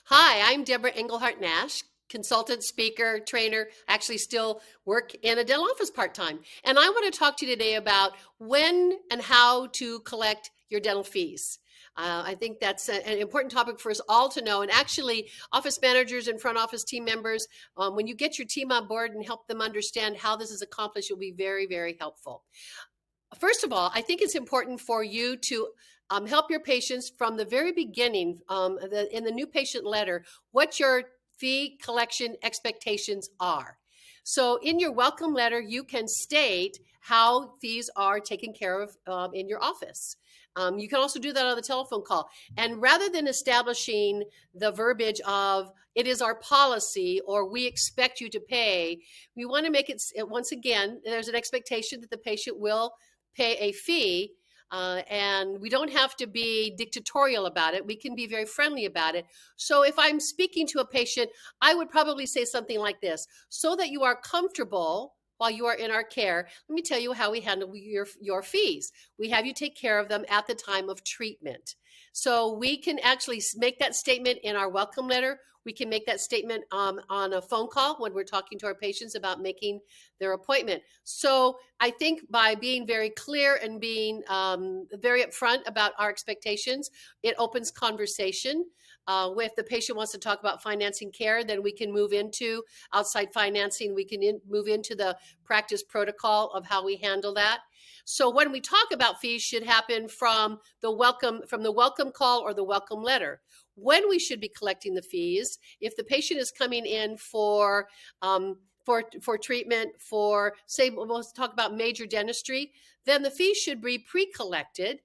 Hi, I'm Deborah Engelhart Nash, consultant, speaker, trainer, actually still work in a dental office part-time. And I want to talk to you today about when and how to collect your dental fees. I think that's an important topic for us all to know. And actually, office managers and front office team members, when you get your team on board and help them understand how this is accomplished, you'll be very, very helpful. First of all, I think it's important for you to help your patients from the very beginning, in the new patient letter, what your fee collection expectations are. So in your welcome letter, you can state how fees are taken care of in your office. You can also do that on the telephone call. And rather than establishing the verbiage of it is our policy or we expect you to pay, we want to make it, once again, there's an expectation that the patient will pay a fee, and we don't have to be dictatorial about it. We can be very friendly about it. So if I'm speaking to a patient, I would probably say something like this: so that you are comfortable while you are in our care, let me tell you how we handle your fees. We have you take care of them at the time of treatment. So we can actually make that statement in our welcome letter. We can make that statement on a phone call when we're talking to our patients about making their appointment. So I think by being very clear and being very upfront about our expectations, it opens conversation. If the patient wants to talk about financing care, then we can move into outside financing. We can move into the practice protocol of how we handle that. So when we talk about fees, should happen from the welcome call or the welcome letter. When we should be collecting the fees, if the patient is coming in for treatment, for, say, we'll talk about major dentistry, then the fees should be pre-collected.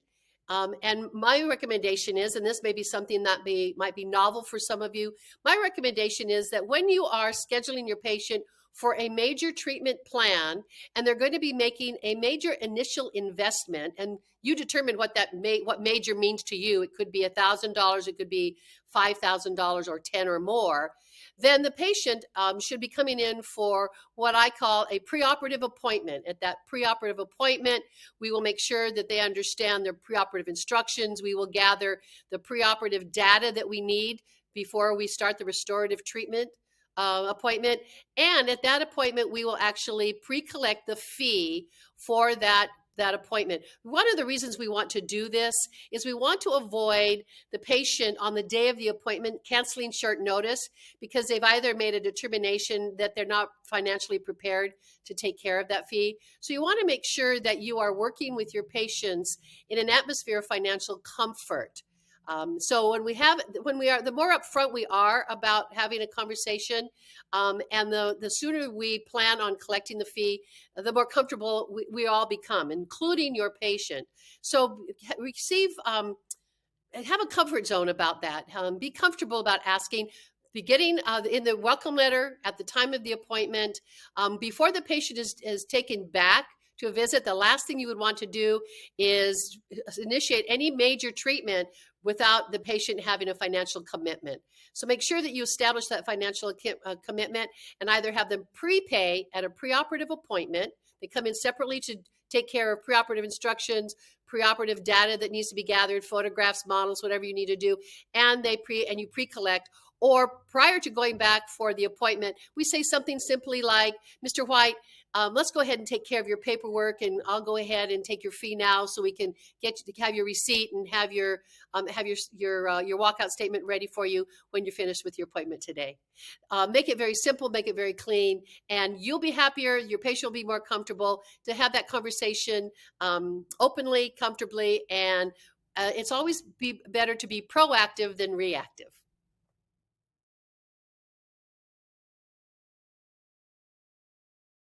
And my recommendation is, and this may be something that might be novel for some of you, my recommendation is that when you are scheduling your patient for a major treatment plan, and they're going to be making a major initial investment, and you determine what what major means to you. It could be $1,000, it could be $5,000 or 10 or more. Then the patient should be coming in for what I call a preoperative appointment. At that preoperative appointment, we will make sure that they understand their preoperative instructions. We will gather the preoperative data that we need before we start the restorative treatment appointment. And at that appointment, we will actually pre-collect the fee for that appointment. One of the reasons we want to do this is we want to avoid the patient on the day of the appointment canceling short notice because they've either made a determination that they're not financially prepared to take care of that fee. So you want to make sure that you are working with your patients in an atmosphere of financial comfort. So when we are, the more upfront we are about having a conversation, and the sooner we plan on collecting the fee, the more comfortable we all become, including your patient. So have a comfort zone about that. Be comfortable about asking. Beginning in the welcome letter at the time of the appointment, before the patient is taken back to a visit, the last thing you would want to do is initiate any major treatment without the patient having a financial commitment. So make sure that you establish that financial commitment and either have them prepay at a preoperative appointment. They come in separately to take care of preoperative instructions, preoperative data that needs to be gathered, photographs, models, whatever you need to do, and you pre-collect. Or prior to going back for the appointment, we say something simply like, Mr. White, let's go ahead and take care of your paperwork, and I'll go ahead and take your fee now, so we can have your receipt and have your walkout statement ready for you when you're finished with your appointment today. Make it very simple, make it very clean, and you'll be happier. Your patient will be more comfortable to have that conversation openly, comfortably, and it's always better to be proactive than reactive.